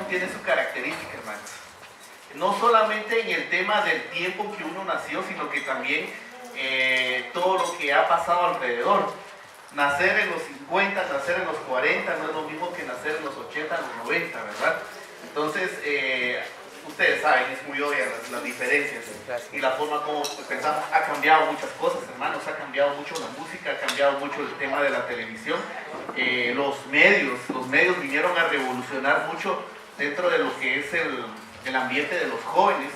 tiene su característica, hermanos. No solamente en el tema del tiempo que uno nació, sino que también todo lo que ha pasado alrededor. Nacer en los 50, nacer en los 40 no es lo mismo que nacer en los 80, en los 90, ¿verdad? Entonces, ustedes saben, es muy obvia las diferencias y la forma como pensamos. Ha cambiado muchas cosas, hermanos, ha cambiado mucho la música, ha cambiado mucho el tema de la televisión. Los medios vinieron a revolucionar mucho dentro de lo que es el ambiente de los jóvenes.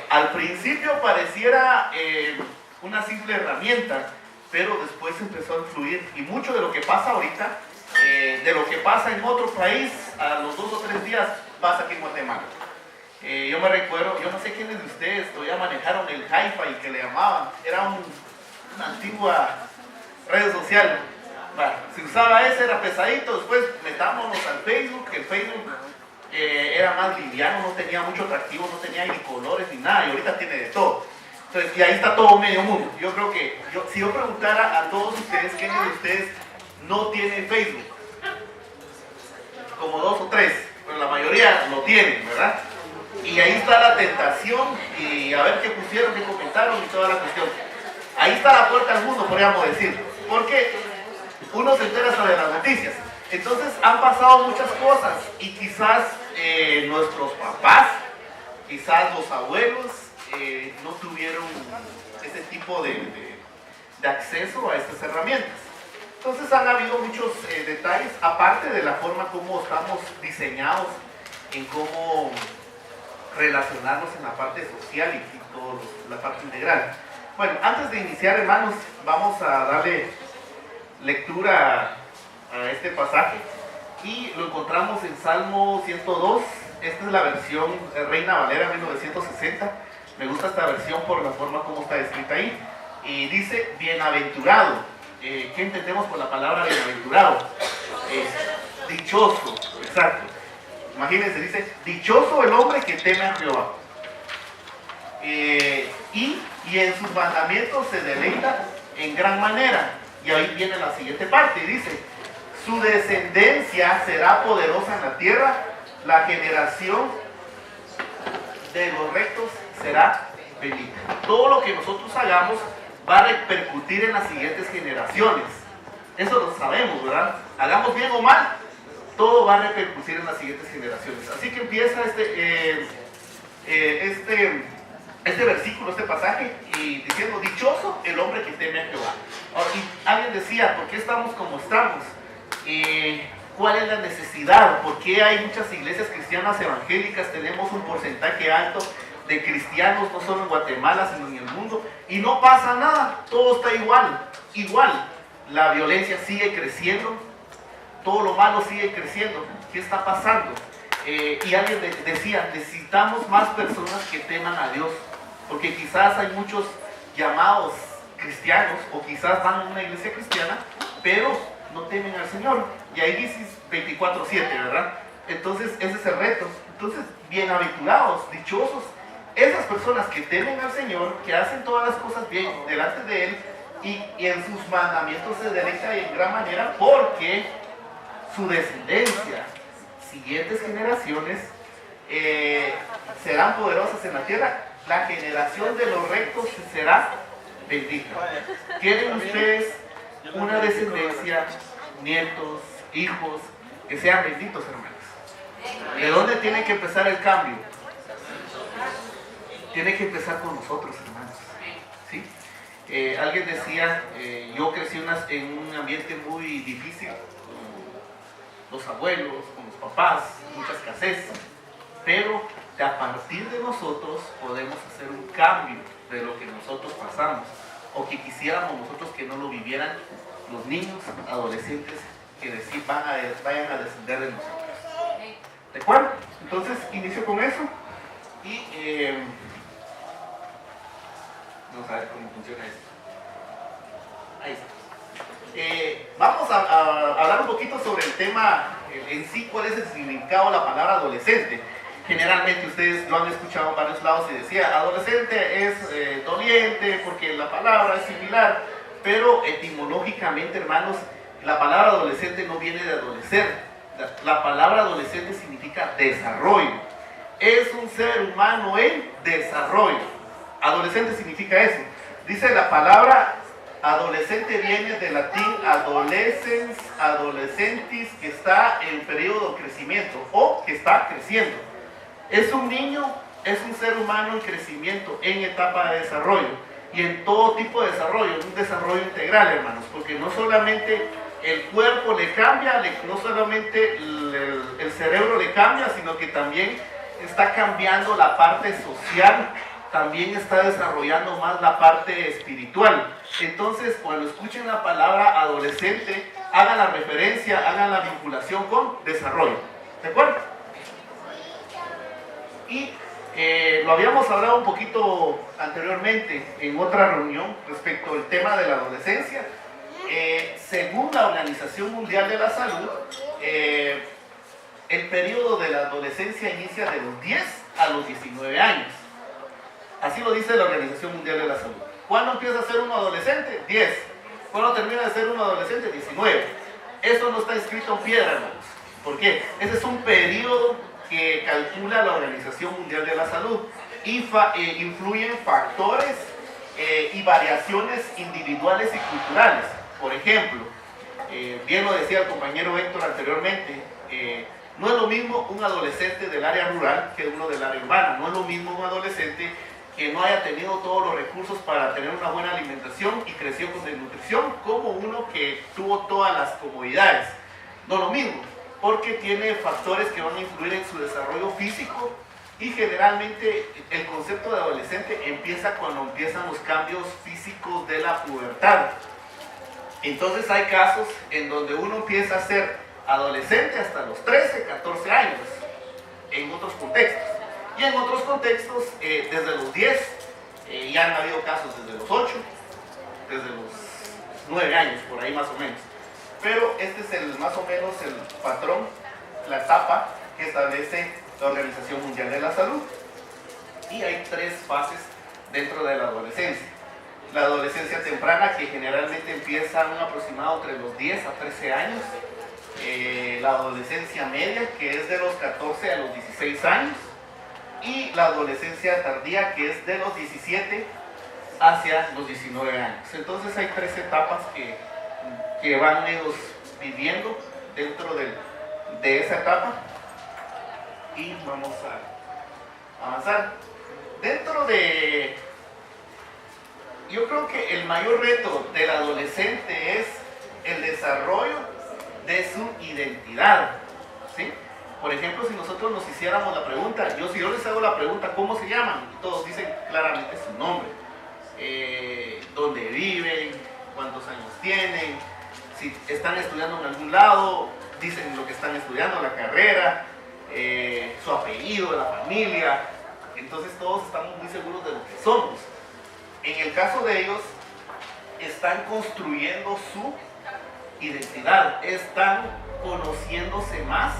Al principio pareciera una simple herramienta, pero después empezó a influir, y mucho de lo que pasa ahorita, de lo que pasa en otro país, a los 2 o 3 días pasa aquí en Guatemala. Yo me recuerdo, yo no sé quiénes de ustedes todavía manejaron el hi-fi que le llamaban, era una antigua red social. Bueno, si usaba ese era pesadito, después metámonos al Facebook, que el Facebook era más liviano, no tenía mucho atractivo, no tenía ni colores ni nada, y ahorita tiene de todo. Entonces, y ahí está todo medio mundo. Yo creo que, si yo preguntara a todos ustedes, ¿quiénes de ustedes no tienen Facebook? Como 2 o 3, pero la mayoría lo tienen, ¿verdad? Y ahí está la tentación, y a ver qué pusieron, qué comentaron y toda la cuestión. Ahí está la puerta al mundo, podríamos decir, porque uno se entera hasta de las noticias. Entonces han pasado muchas cosas, y quizás nuestros papás, quizás los abuelos, no tuvieron ese tipo de acceso a estas herramientas. Entonces han habido muchos detalles, aparte de la forma como estamos diseñados, en cómo relacionarnos en la parte social y toda la parte integral. Bueno, antes de iniciar, hermanos, vamos a darle lectura a este pasaje, y lo encontramos en Salmo 102. Esta es la versión Reina Valera 1960. Me gusta esta versión por la forma como está escrita ahí, y dice: bienaventurado. ¿Qué entendemos por la palabra bienaventurado? Dichoso, exacto. Imagínense, dice: dichoso el hombre que teme a Jehová, y en sus mandamientos se deleita en gran manera. Y ahí viene la siguiente parte, y dice: su descendencia será poderosa en la tierra, la generación de los rectos será bendita. Todo lo que nosotros hagamos va a repercutir en las siguientes generaciones. Eso lo sabemos, ¿verdad? Hagamos bien o mal, todo va a repercutir en las siguientes generaciones. Así que empieza este versículo, este pasaje, y diciendo: dichoso el hombre que teme a Jehová. Ahora, y alguien decía: ¿por qué estamos como estamos? ¿Cuál es la necesidad? ¿Por qué hay muchas iglesias cristianas evangélicas? Tenemos un porcentaje alto de cristianos, no solo en Guatemala, sino en el mundo, y no pasa nada, todo está igual. La violencia sigue creciendo, todo lo malo sigue creciendo. ¿Qué está pasando? Y alguien decía: necesitamos más personas que teman a Dios, porque quizás hay muchos llamados cristianos, o quizás van a una iglesia cristiana, pero no temen al Señor. Y ahí dice 24:7, ¿verdad? Entonces ese es el reto. Entonces, bienaventurados, dichosos esas personas que temen al Señor, que hacen todas las cosas bien delante de Él, y en sus mandamientos se deleitan en gran manera, porque su descendencia, siguientes generaciones, serán poderosas en la tierra. La generación de los rectos será bendita. ¿Quieren ustedes una descendencia, nietos, hijos, que sean benditos, hermanos? ¿De dónde tiene que empezar el cambio? Tiene que empezar con nosotros, hermanos, ¿sí? Alguien decía: yo crecí en un ambiente muy difícil, con los abuelos, con los papás, mucha escasez, pero a partir de nosotros podemos hacer un cambio de lo que nosotros pasamos, o que quisiéramos nosotros que no lo vivieran los niños, adolescentes que vayan a descender de nosotros. ¿De acuerdo? Entonces inicio con eso, y vamos a ver cómo funciona esto. Ahí está. Vamos a hablar un poquito sobre el tema en sí, cuál es el significado de la palabra adolescente. Generalmente ustedes lo han escuchado en varios lados y decía: adolescente es doliente porque la palabra es similar, pero etimológicamente, hermanos, la palabra adolescente no viene de adolecer, La palabra adolescente significa desarrollo. Es un ser humano en desarrollo. Adolescente significa eso. Dice la palabra adolescente viene del latín adolescens, adolescentis, que está en periodo de crecimiento o que está creciendo. Es un niño, es un ser humano en crecimiento, en etapa de desarrollo y en todo tipo de desarrollo, un desarrollo integral, hermanos, porque no solamente el cuerpo le cambia, no solamente el cerebro le cambia, sino que también está cambiando la parte social, también está desarrollando más la parte espiritual. Entonces, cuando escuchen la palabra adolescente, hagan la referencia, hagan la vinculación con desarrollo. ¿De acuerdo? Y lo habíamos hablado un poquito anteriormente en otra reunión respecto al tema de la adolescencia. Según la Organización Mundial de la Salud, el periodo de la adolescencia inicia de los 10 a los 19 años. Así lo dice la Organización Mundial de la Salud. ¿Cuándo empieza a ser un adolescente? 10. ¿Cuándo termina de ser un adolescente? 19. Eso no está escrito en piedra, hermanos. ¿Por qué? Ese es un periodo que calcula la Organización Mundial de la Salud y influyen factores y variaciones individuales y culturales. Por ejemplo, bien lo decía el compañero Héctor anteriormente, no es lo mismo un adolescente del área rural que uno del área urbana. No es lo mismo un adolescente que no haya tenido todos los recursos para tener una buena alimentación y creció con desnutrición, como uno que tuvo todas las comodidades. No lo mismo, porque tiene factores que van a influir en su desarrollo físico y generalmente el concepto de adolescente empieza cuando empiezan los cambios físicos de la pubertad. Entonces hay casos en donde uno empieza a ser adolescente hasta los 13, 14 años, en otros contextos. Y en otros contextos, desde los 10, ya han habido casos desde los 8, desde los 9 años, por ahí más o menos. Pero este es más o menos el patrón, la etapa que establece la Organización Mundial de la Salud. Y hay 3 fases dentro de la adolescencia. La adolescencia temprana, que generalmente empieza un aproximado entre los 10 a 13 años. La adolescencia media, que es de los 14 a los 16 años. Y la adolescencia tardía, que es de los 17 hacia los 19 años. Entonces hay 3 etapas que van ellos viviendo dentro de esa etapa. Y vamos a avanzar. Dentro de... Yo creo que el mayor reto del adolescente es el desarrollo de su identidad, ¿sí? Por ejemplo, si nosotros nos hiciéramos la pregunta, si yo les hago la pregunta, ¿cómo se llaman? Y todos dicen claramente su nombre, dónde viven, cuántos años tienen, si están estudiando en algún lado, dicen lo que están estudiando, la carrera, su apellido, la familia. Entonces todos estamos muy seguros de lo que somos. En el caso de ellos, están construyendo su identidad, están conociéndose más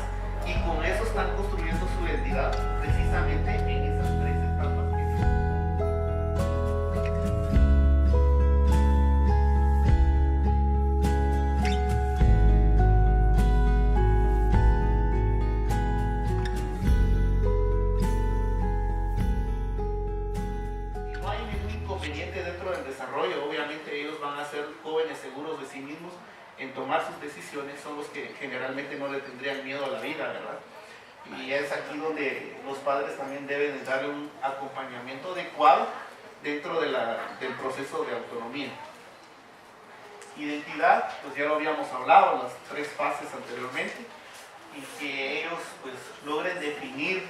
y con eso están construyendo su identidad precisamente en esas 3 etapas. No hay ningún inconveniente dentro del desarrollo. Obviamente ellos van a ser jóvenes seguros de sí mismos en tomar sus decisiones, son los que generalmente no le tendrían miedo a la vida, ¿verdad? Y es aquí donde los padres también deben darle un acompañamiento adecuado dentro del proceso de autonomía. Identidad, pues ya lo habíamos hablado, las 3 fases anteriormente, y que ellos pues logren definir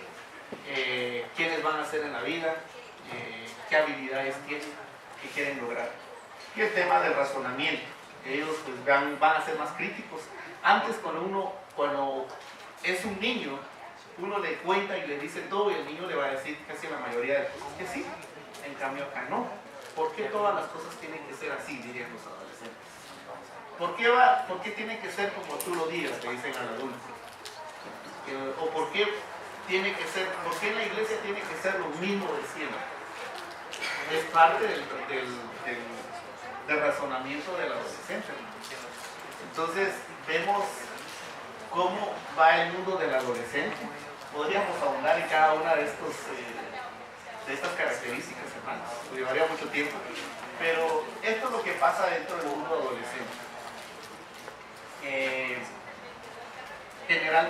quiénes van a ser en la vida, qué habilidades tienen, qué quieren lograr. Y el tema del razonamiento. Ellos pues van a ser más críticos. Antes cuando es un niño, uno le cuenta y le dice todo y el niño le va a decir casi la mayoría de cosas que sí. En cambio acá no. ¿Por qué todas las cosas tienen que ser así? Dirían los adolescentes. ¿Por qué tiene que ser como tú lo digas? Le dicen al adulto. ¿O por qué tiene que ser, por qué en la iglesia tiene que ser lo mismo de siempre? Es parte del razonamiento del adolescente. Entonces vemos cómo va el mundo del adolescente. Podríamos ahondar en cada una de estas características, hermanos. Nos llevaría mucho tiempo. Pero esto es lo que pasa dentro del mundo adolescente.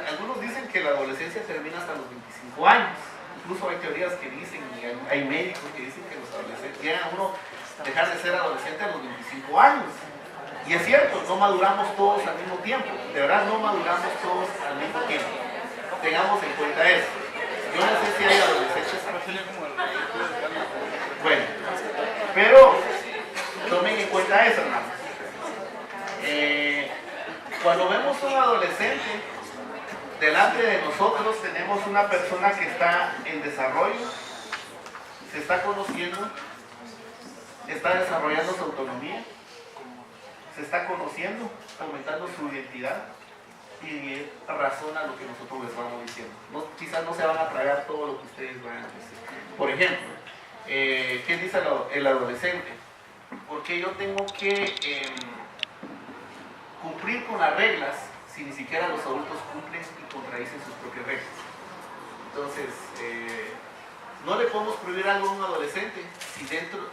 Algunos dicen que la adolescencia termina hasta los 25 años. Incluso hay teorías que dicen, y hay médicos que dicen que los adolescentes llegan a uno dejar de ser adolescente a los 25 años. Y es cierto, no maduramos todos al mismo tiempo. De verdad, no maduramos todos al mismo tiempo. Tengamos en cuenta eso. Yo no sé si hay adolescentes aquí. Bueno, pero tomen en cuenta eso, hermanos. Cuando vemos un adolescente, delante de nosotros tenemos una persona que está en desarrollo, se está conociendo, está desarrollando su autonomía, se está conociendo, aumentando su identidad y razona lo que nosotros les vamos diciendo. Quizás no se van a tragar todo lo que ustedes van a decir. Por ejemplo, ¿qué dice el adolescente? Porque yo tengo que cumplir con las reglas si ni siquiera los adultos cumplen y contradicen sus propias reglas. Entonces, no le podemos prohibir algo a un adolescente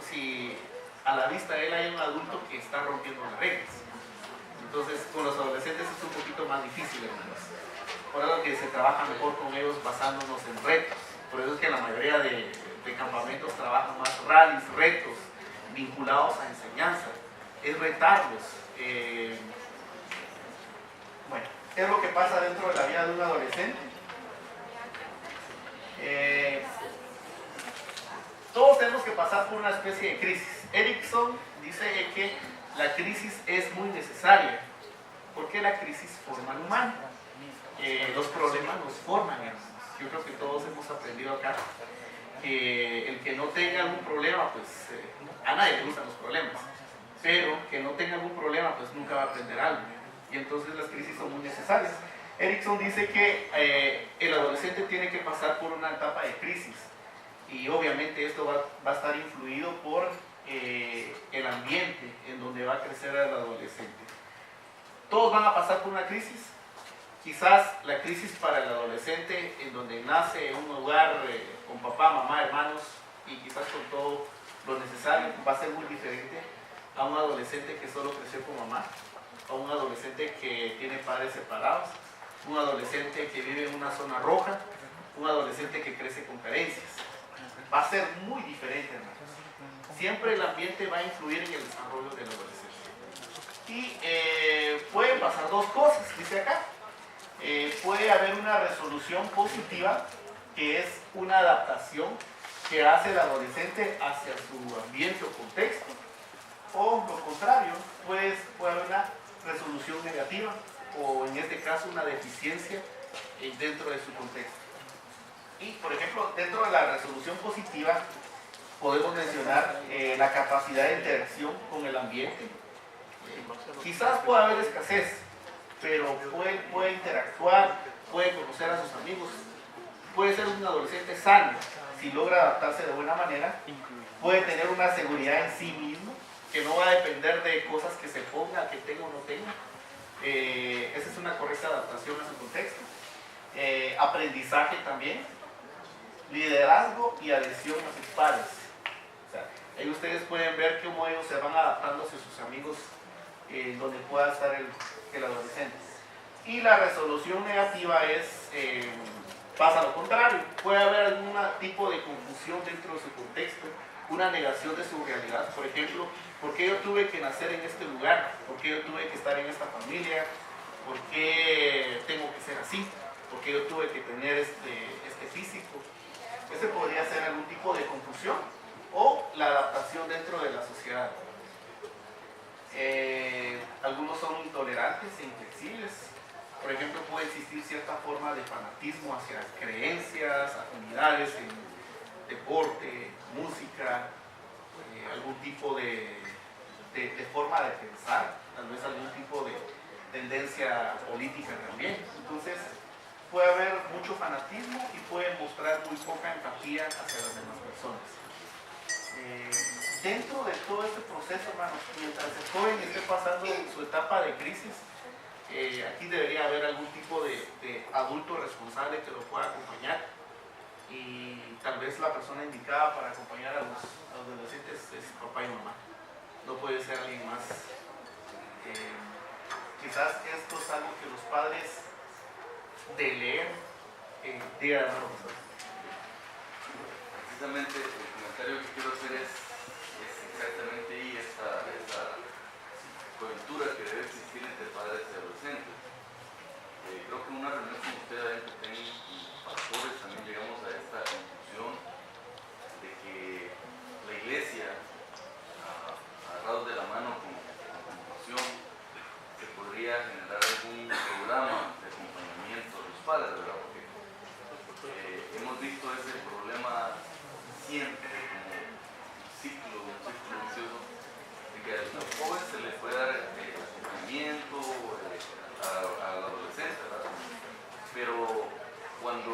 si a la vista de él hay un adulto que está rompiendo las reglas. Entonces, con los adolescentes es un poquito más difícil, hermanos. Por eso que se trabaja mejor con ellos basándonos en retos. Por eso es que la mayoría de campamentos trabajan más rallies, retos, vinculados a enseñanza. Es retarlos. Bueno, ¿qué es lo que pasa dentro de la vida de un adolescente? Todos tenemos que pasar por una especie de crisis. Erickson dice que la crisis es muy necesaria, porque la crisis forma al humano. Los problemas nos forman, hermanos. Yo creo que todos hemos aprendido acá que el que no tenga algún problema, pues a nadie le gustan los problemas, pero que no tenga algún problema, pues nunca va a aprender algo. Y entonces las crisis son muy necesarias. Erickson dice que el adolescente tiene que pasar por una etapa de crisis, y obviamente esto va a estar influido por el ambiente en donde va a crecer el adolescente. Todos van a pasar por una crisis. Quizás la crisis para el adolescente en donde nace en un hogar con papá, mamá, hermanos y quizás con todo lo necesario va a ser muy diferente a un adolescente que solo creció con mamá, a un adolescente que tiene padres separados, un adolescente que vive en una zona roja, un adolescente que crece con carencias. Va a ser muy diferente, hermanos. Siempre el ambiente va a influir en el desarrollo del adolescente. Y pueden pasar dos cosas, dice acá. Puede haber una resolución positiva, que es una adaptación que hace el adolescente hacia su ambiente o contexto, o lo contrario, pues puede haber una resolución negativa, o en este caso una deficiencia dentro de su contexto. Y por ejemplo, dentro de la resolución positiva podemos mencionar la capacidad de interacción con el ambiente. Quizás pueda haber escasez, pero puede interactuar, puede conocer a sus amigos, puede ser un adolescente sano si logra adaptarse de buena manera, puede tener una seguridad en sí mismo, que no va a depender de cosas que se ponga, que tenga o no tenga. Esa es una correcta adaptación a su contexto. Aprendizaje también, liderazgo y adhesión a sus pares. O sea, ahí ustedes pueden ver cómo ellos se van adaptando hacia sus amigos, donde pueda estar el adolescente. Y la resolución negativa pasa lo contrario. Puede haber algún tipo de confusión dentro de su contexto, una negación de su realidad. Por ejemplo, ¿por qué yo tuve que nacer en este lugar? ¿Por qué yo tuve que estar en esta familia? ¿Por qué tengo que ser así? ¿Por qué yo tuve que tener este físico? Ese podría ser algún tipo de confusión, o la adaptación dentro de la sociedad. Algunos son intolerantes e inflexibles. Por ejemplo, puede existir cierta forma de fanatismo hacia creencias, afinidades en deporte, música, algún tipo de forma de pensar, tal vez algún tipo de tendencia política también. Entonces, puede haber mucho fanatismo y puede mostrar muy poca empatía hacia las demás personas. Dentro de todo este proceso, hermanos, mientras el joven esté pasando su etapa de crisis, aquí debería haber algún tipo de adulto responsable que lo pueda acompañar, y tal vez la persona indicada para acompañar a los adolescentes es papá y mamá, no puede ser alguien más. Quizás esto es algo que los padres deleen. Digan, precisamente el comentario que quiero hacer es exactamente ahí esta coyuntura que debe existir entre padres y adolescentes. Creo que en una reunión con ustedes y pastores también llegamos a esta conclusión de que la iglesia, agarrados de la mano con compasión, se podría generar algún programa de acompañamiento de los padres, ¿verdad? Porque hemos visto ese problema siempre como un ciclo vicioso de que a los jóvenes se les puede dar acompañamiento al adolescente, ¿verdad? Pero cuando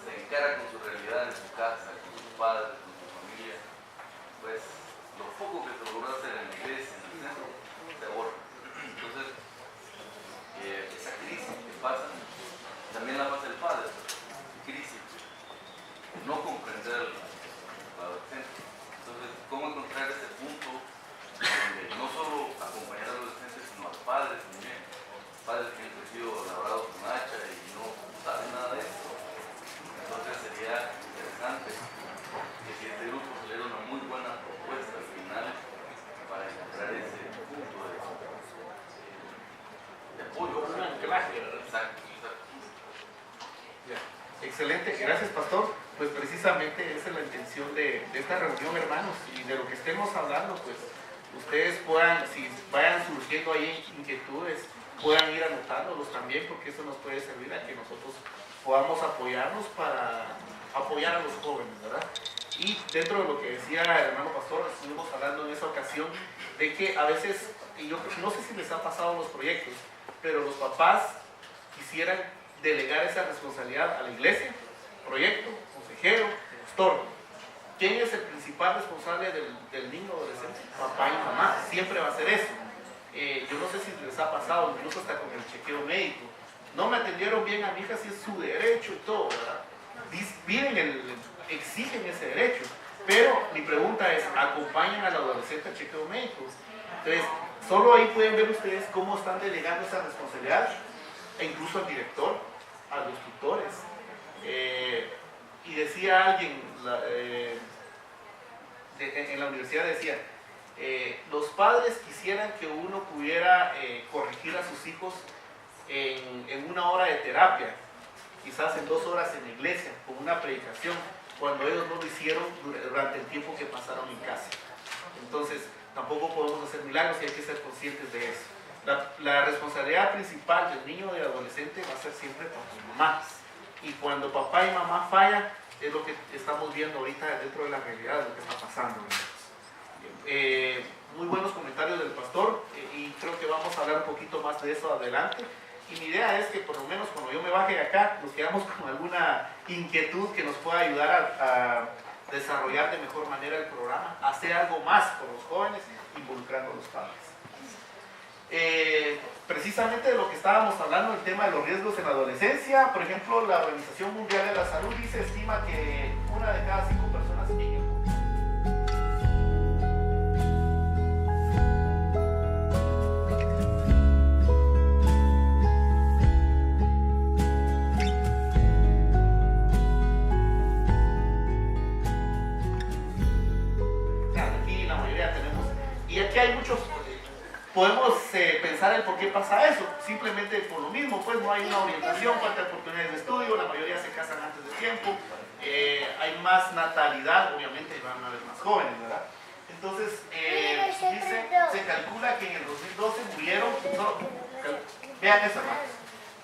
se encara con su realidad en su casa, con sus padres, con su familia, pues lo poco que se logró hacer en la iglesia, en el centro, se borra. Entonces, esa crisis que pasa, también la pasa el padre, crisis, no comprender al adolescente. Entonces, ¿cómo encontrar ese punto donde no solo acompañar al adolescente, sino a los padres también? Padres que han crecido labrados con hacha y no saben nada de esto. Entonces sería interesante que si este grupo saliera una muy buena propuesta al final para encontrar ese punto de apoyo. Un anclaje. Exacto. Excelente, gracias pastor. Pues precisamente esa es la intención de esta reunión, hermanos, y de lo que estemos hablando, pues ustedes puedan, si vayan surgiendo ahí inquietudes, puedan ir anotándolos también, porque eso nos puede servir a que nosotros podamos apoyarnos para apoyar a los jóvenes, ¿verdad? Y dentro de lo que decía el hermano pastor, estuvimos hablando en esa ocasión de que a veces, y yo no sé si les ha pasado en los proyectos, pero los papás quisieran delegar esa responsabilidad a la iglesia, proyecto, consejero, pastor. ¿Quién es el principal responsable del niño adolescente? Papá y mamá, siempre va a ser eso. Yo no sé si les ha pasado, incluso hasta con el chequeo médico. No me atendieron bien a mi hija, si es su derecho y todo, ¿verdad? Exigen ese derecho. Pero mi pregunta es, ¿acompañan al adolescente al chequeo médico? Entonces, solo ahí pueden ver ustedes cómo están delegando esa responsabilidad, e incluso al director, a los tutores. Y decía alguien en la universidad, decía, los padres quisieran que uno pudiera corregir a sus hijos en 1 hora de terapia, quizás en 2 horas en la iglesia, con una predicación, cuando ellos no lo hicieron durante el tiempo que pasaron en casa. Entonces, tampoco podemos hacer milagros y hay que ser conscientes de eso. La responsabilidad principal del niño y del adolescente va a ser siempre por sus mamás. Y cuando papá y mamá fallan, es lo que estamos viendo ahorita dentro de la realidad, de lo que está pasando. Muy buenos comentarios del pastor, y creo que vamos a hablar un poquito más de eso adelante. Y mi idea es que por lo menos cuando yo me baje de acá, nos quedamos con alguna inquietud que nos pueda ayudar a desarrollar de mejor manera el programa, hacer algo más por los jóvenes, involucrando a los padres. Precisamente de lo que estábamos hablando, el tema de los riesgos en la adolescencia. Por ejemplo, la Organización Mundial de la Salud estima que 1 de cada 5 personas en el hay muchos, podemos pensar el por qué pasa eso, simplemente por lo mismo, pues no hay una orientación, falta oportunidades de estudio, la mayoría se casan antes de tiempo, hay más natalidad, obviamente van a haber más jóvenes, ¿verdad? Entonces, se calcula que en el 2012 murieron, vean eso, hermanos,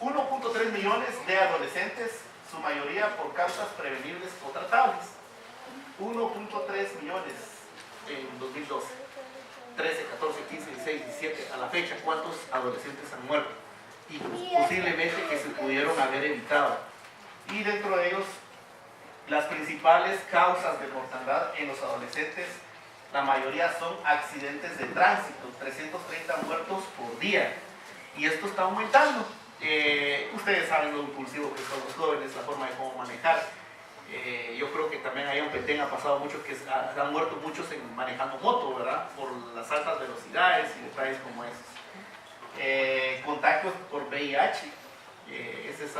1.3 millones de adolescentes, su mayoría por causas prevenibles o tratables. 1.3 millones en 2012. 13, 14, 15, 16, 17, a la fecha, ¿cuántos adolescentes han muerto? Y posiblemente que se pudieron haber evitado. Y dentro de ellos, las principales causas de mortandad en los adolescentes, la mayoría son accidentes de tránsito, 330 muertos por día. Y esto está aumentando. Ustedes saben lo impulsivo que son los jóvenes, la forma de cómo manejar. Yo creo que también ahí en Petén ha pasado mucho que han muerto muchos manejando moto, ¿verdad? Por las altas velocidades y detalles como esos. Contagios por VIH, ese es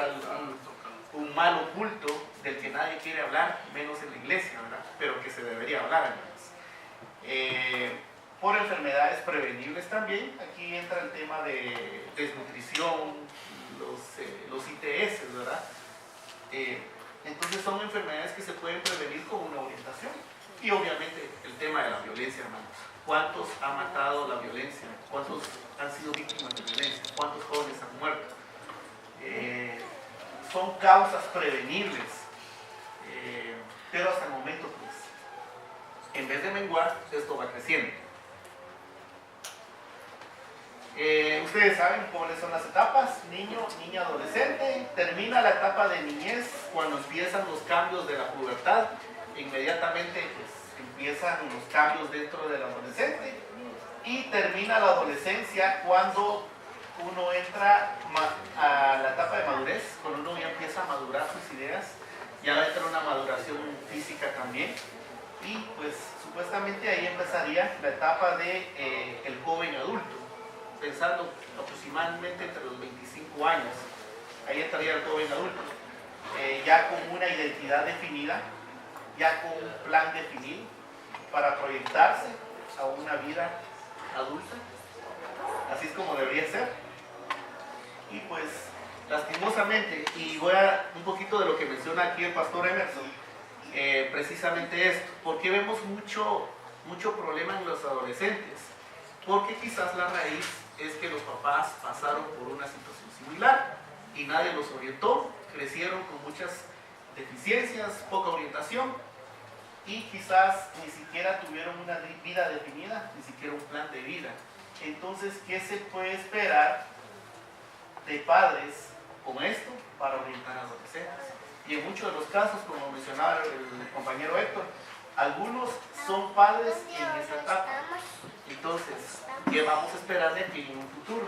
un mal oculto del que nadie quiere hablar, menos en la iglesia, ¿verdad? Pero que se debería hablar al menos. Por enfermedades prevenibles también, aquí entra el tema de desnutrición, los ITS, ¿verdad? Entonces son enfermedades que se pueden prevenir con una orientación. Y obviamente el tema de la violencia, hermanos. ¿Cuántos ha matado la violencia? ¿Cuántos han sido víctimas de violencia? ¿Cuántos jóvenes han muerto? Son causas prevenibles. Pero hasta el momento, pues, en vez de menguar, esto va creciendo. Ustedes saben cuáles son las etapas: niño, niña, adolescente. Termina la etapa de niñez cuando empiezan los cambios de la pubertad. Inmediatamente pues, empiezan los cambios dentro del adolescente. Y termina la adolescencia cuando uno entra a la etapa de madurez, cuando uno ya empieza a madurar sus ideas, ya entra una maduración física también. Y pues supuestamente ahí empezaría la etapa de el joven adulto, pensando aproximadamente entre los 25 años, ahí entraría el joven adulto, ya con una identidad definida, ya con un plan definido para proyectarse a una vida adulta, así es como debería ser. Y pues lastimosamente, y voy a un poquito de lo que menciona aquí el pastor Emerson, precisamente esto, porque vemos mucho problema en los adolescentes, porque quizás la raíz es que los papás pasaron por una situación similar y nadie los orientó, crecieron con muchas deficiencias, poca orientación y quizás ni siquiera tuvieron una vida definida, ni siquiera un plan de vida. Entonces, ¿qué se puede esperar de padres con esto para orientar a adolescentes? Y en muchos de los casos, como mencionaba el compañero Héctor, algunos son padres en esta etapa. Entonces, ¿qué vamos a esperar de ti en un futuro?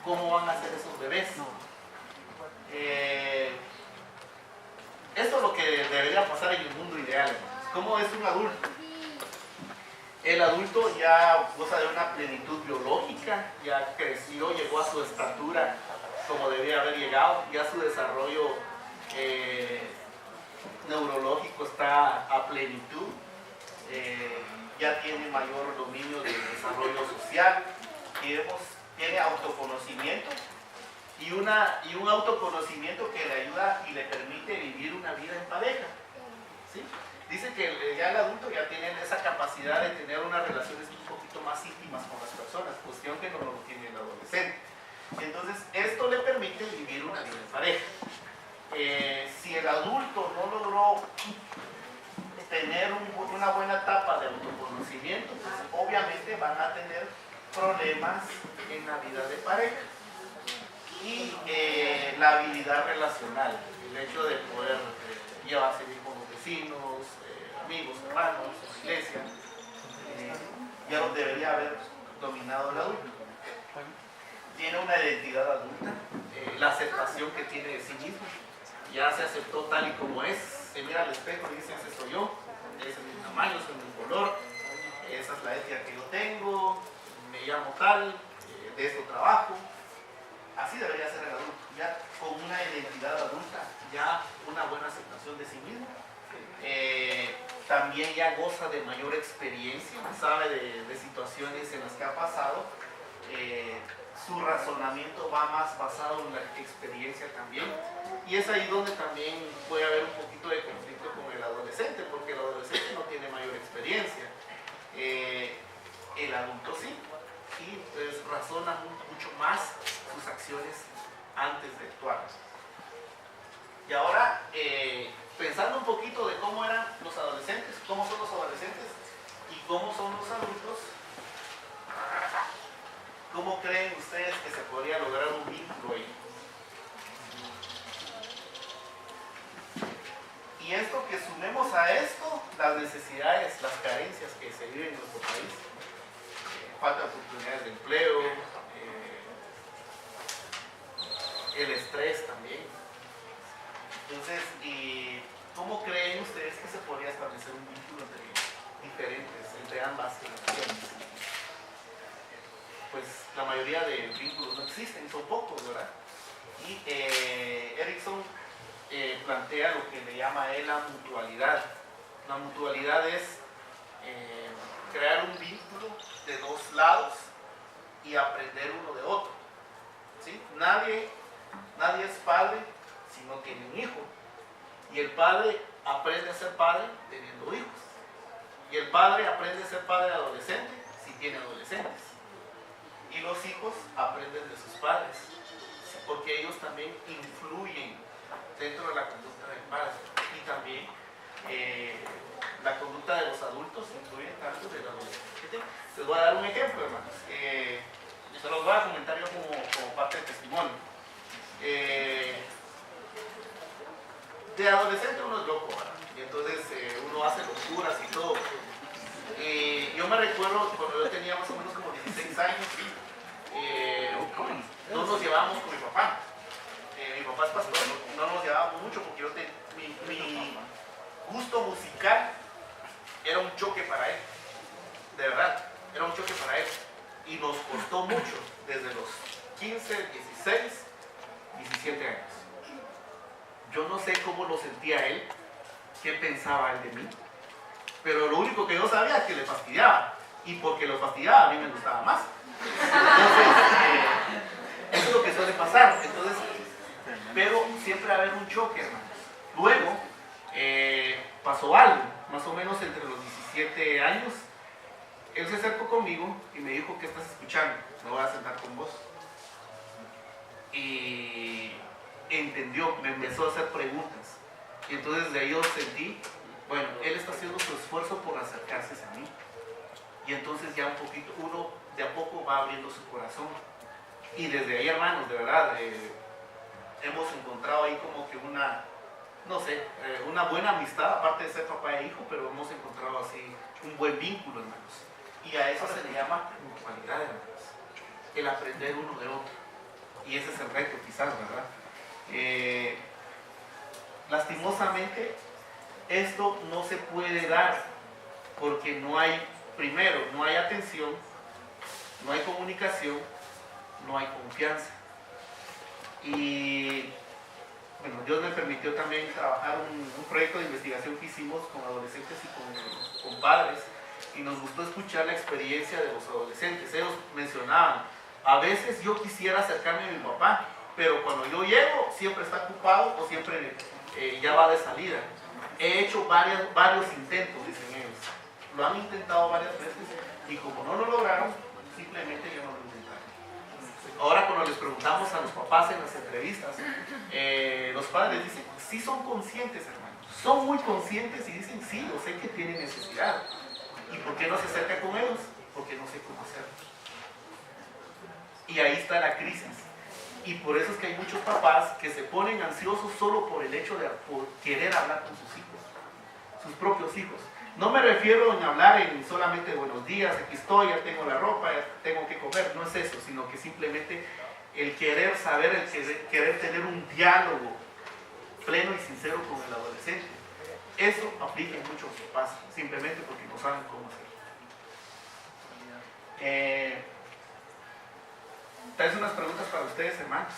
¿Cómo van a ser esos bebés? Esto es lo que debería pasar en el mundo ideal, hermanos. ¿Cómo es un adulto? El adulto ya goza de una plenitud biológica, ya creció, llegó a su estatura como debía haber llegado, ya su desarrollo neurológico está a plenitud, ya tiene mayor dominio del desarrollo social, tiene autoconocimiento y un autoconocimiento que le ayuda y le permite vivir una vida en pareja, ¿sí? Dice que ya el adulto ya tiene esa capacidad de tener unas relaciones un poquito más íntimas con las personas, cuestión que no lo tiene el adolescente. Entonces, esto le permite vivir una vida en pareja. Si el adulto no logró tener una buena etapa de autoconocimiento, pues obviamente van a tener problemas en la vida de pareja. Y la habilidad relacional, el hecho de poder llevarse bien con los vecinos, amigos, hermanos, iglesia, ya lo debería haber dominado el adulto. Tiene una identidad adulta, la aceptación que tiene de sí mismo, ya se aceptó tal y como es, se mira al espejo y dice: ese soy yo, ese es mi tamaño, ese es mi color, esa es la ética que yo tengo, me llamo tal, de esto trabajo. Así debería ser el adulto, ya con una identidad adulta, ya una buena aceptación de sí mismo. También ya goza de mayor experiencia, sabe de situaciones en las que ha pasado. Su razonamiento va más basado en la experiencia también, y es ahí donde también puede haber un poquito de conflicto con el adolescente, porque el adolescente no tiene mayor experiencia, el adulto sí, y pues razona mucho más sus acciones antes de actuar. Y ahora, pensando un poquito de cómo eran los adolescentes, cómo son los adolescentes y cómo son los adultos, ¿cómo creen ustedes que se podría lograr un vínculo ahí? Y esto, que sumemos a esto las necesidades, las carencias que se viven en nuestro país, falta de oportunidades de empleo, Entonces, ¿cómo creen ustedes que se podría establecer un vínculo entre ambas generaciones? Pues la mayoría de vínculos no existen, son pocos, ¿verdad? Y Erikson plantea lo que le llama él la mutualidad. La mutualidad es crear un vínculo de dos lados y aprender uno de otro, ¿sí? Nadie es padre si no tiene un hijo, y el padre aprende a ser padre teniendo hijos, y el padre aprende a ser padre adolescente si tiene adolescentes, y los hijos aprenden de sus padres, porque ellos también influyen dentro de la conducta del padre, y también la conducta de los adultos influye tanto del adolescente. Les voy a dar un ejemplo, hermanos. Se los voy a comentar yo como parte del testimonio. De adolescente uno es loco, ¿verdad? Y entonces uno hace locuras y todo. Yo me recuerdo cuando yo tenía más o menos como 16 años, no nos llevábamos con mi papá. Mi papá es pastor, no nos llevábamos mucho porque mi gusto musical era un choque para él, de verdad, era un choque para él, y nos costó mucho desde los 15, 16, 17 años. Yo no sé cómo lo sentía él, qué pensaba él de mí, pero lo único que yo sabía es que le fastidiaba, y porque lo fastidiaba a mí me gustaba más. Entonces, eso es lo que suele pasar. Entonces, pero siempre va a haber un choque, hermanos. Luego pasó algo, más o menos entre los 17 años. Él se acercó conmigo y me dijo: ¿qué estás escuchando? Me voy a sentar con vos. Y entendió, me empezó a hacer preguntas. Y entonces de ahí yo sentí, bueno, él está haciendo su esfuerzo por acercarse a mí. Y entonces ya un poquito, uno de a poco va abriendo su corazón. Y desde ahí, hermanos, de verdad, hemos encontrado ahí como que una buena amistad, aparte de ser papá e hijo, pero hemos encontrado así un buen vínculo, hermanos. Y a eso se le llama mutualidad, hermanos. El aprender uno de otro. Y ese es el reto, quizás, ¿verdad? Lastimosamente, esto no se puede dar porque no hay, primero, no hay atención, no hay comunicación, no hay confianza. Y bueno, Dios me permitió también trabajar un proyecto de investigación que hicimos con adolescentes y con padres, y nos gustó escuchar la experiencia de los adolescentes. Ellos mencionaban: a veces yo quisiera acercarme a mi papá, pero cuando yo llego siempre está ocupado o siempre ya va de salida. He hecho varios intentos, dicen ellos. Lo han intentado varias veces y como no lo lograron, simplemente ya no lo intentaron. Ahora cuando les preguntamos a los papás en las entrevistas, los padres dicen: sí son conscientes, hermanos, son muy conscientes, y dicen: sí, yo sé que tienen necesidad. ¿Y por qué no se acerca con ellos? Porque no sé cómo hacerlo. Y ahí está la crisis. Y por eso es que hay muchos papás que se ponen ansiosos solo por el hecho de querer hablar con sus hijos, sus propios hijos. No me refiero en hablar en solamente buenos días, aquí estoy, ya tengo la ropa, ya tengo que comer. No es eso, sino que simplemente el querer saber, el querer tener un diálogo pleno y sincero con el adolescente. Eso aplica en muchos papás, simplemente porque no saben cómo hacerlo. ¿Traes unas preguntas para ustedes, hermanos?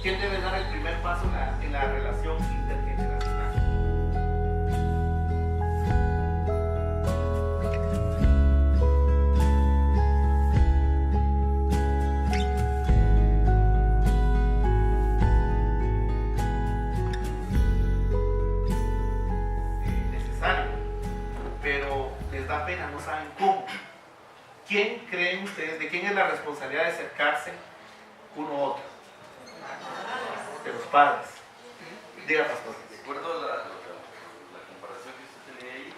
¿Quién debe dar el primer paso en la relación intergeneracional? Necesario, pero les da pena, no saben cómo. ¿Quién creen ustedes, de quién es la responsabilidad de acercarse uno a otro? De los padres. Diga, pastor. De acuerdo a la comparación que usted tenía ahí,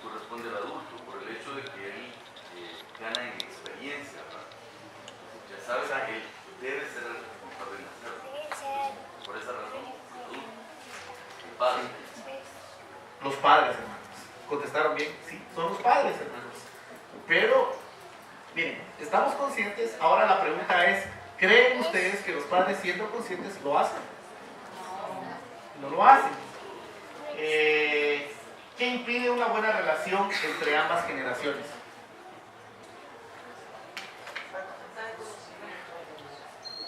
corresponde al adulto, por el hecho de que él gana en experiencia, ¿verdad? Ya sabe que él debe ser el responsable de hacerlo. Por esa razón, el padre. Los padres, hermanos. ¿Contestaron bien? Sí, son los padres, hermanos. Pero, miren, estamos conscientes. Ahora la pregunta es: ¿Creen ustedes que los padres, siendo conscientes, lo hacen? No lo hacen. ¿Qué impide una buena relación entre ambas generaciones?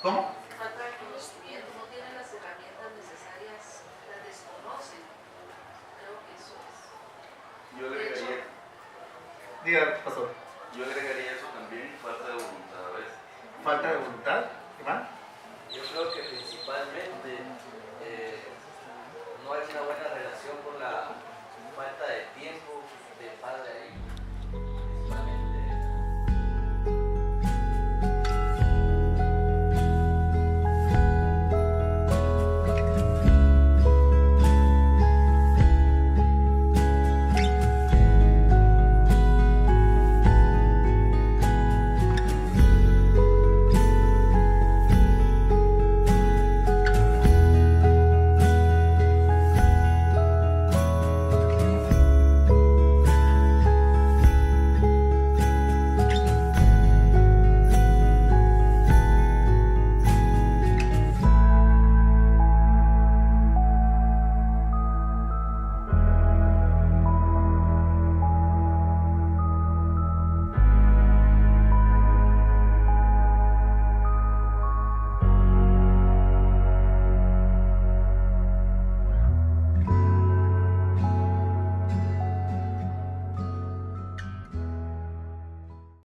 ¿Cómo? Falta de conocimiento, no tienen las herramientas necesarias, las desconocen. Creo que eso es. Yo agregaría, Diga, pastor. yo agregaría eso también, falta de voluntad a veces. ¿Falta de voluntad? Iván. Yo creo que principalmente no hay una buena relación por la falta de tiempo del padre ahí.